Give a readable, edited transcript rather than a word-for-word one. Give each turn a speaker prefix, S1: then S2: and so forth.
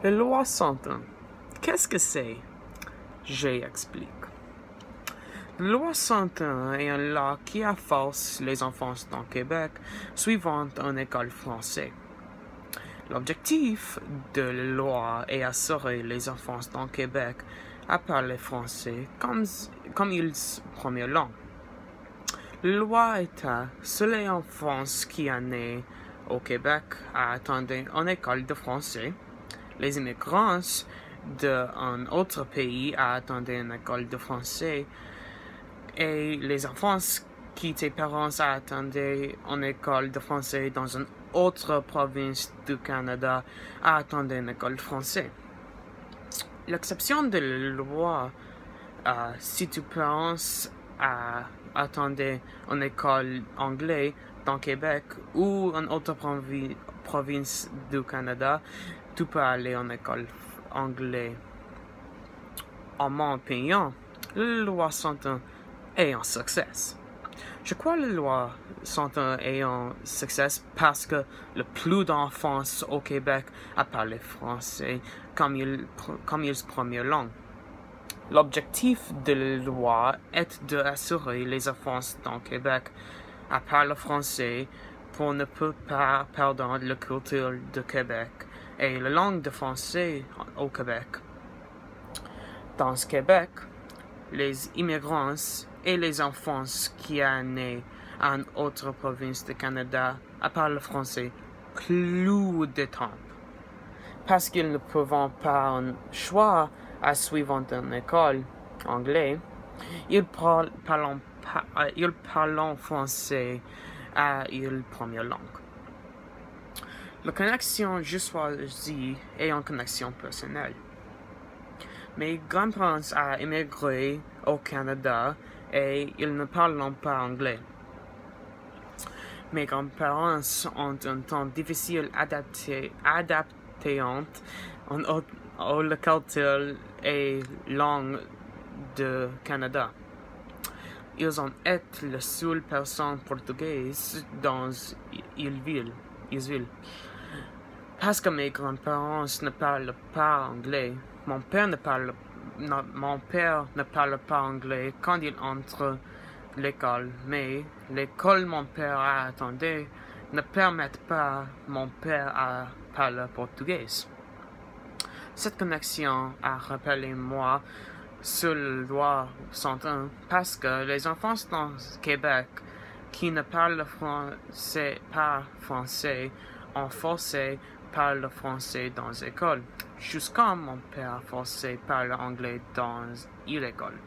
S1: La loi 101. Qu'est-ce que c'est? J'explique. La loi 101 est une loi qui force les enfants dans le Québec suivant une école française. L'objectif de la loi est d'assurer les enfants dans le Québec à parler français comme ils première langue. La loi est à seuls les enfants qui sont nés au Québec à attendre une école de français, les immigrants d'un autre pays à attendre une école de français et les enfants qui tes parents à attendre une école de français dans une autre province du Canada à attendre une école de français. L'exception de la loi, si tu penses à attendre une école anglaise dans Québec ou une autre province du Canada, tu peux aller en école anglaise. En mon opinion, la loi 101 est un succès. Je crois que la loi 101 est un succès parce que le plus d'enfants au Québec a parlé français comme ils première langue. L'objectif de la loi est d'assurer les enfants dans le Québec à parler français pour ne pas perdre la culture du Québec et la langue de français au Québec. Dans ce Québec, les immigrants et les enfants qui sont nés en autre province du Canada parlent français plus de temps. Parce qu'ils ne peuvent pas un choix à suivre une école anglaise, ils parlent français à leur première langue. La connexion que je choisis est une connexion personnelle. Mes grands-parents ont immigré au Canada et ils ne parlent pas anglais. Mes grands-parents ont un temps difficile adapté à la culture et langue du Canada. Ils ont été la seule personne portugaise dans Îleville. Parce que mes grands-parents ne parlent pas anglais, mon père ne parle pas anglais quand il entre l'école, mais l'école mon père a attendu ne permet pas mon père à parler portugais. Cette connexion a rappelé moi sur la loi 101 parce que les enfants dans le Québec qui ne parlent pas français ont forcé parle français dans l'école, jusqu'à mon père forcé parle anglais dans l'école.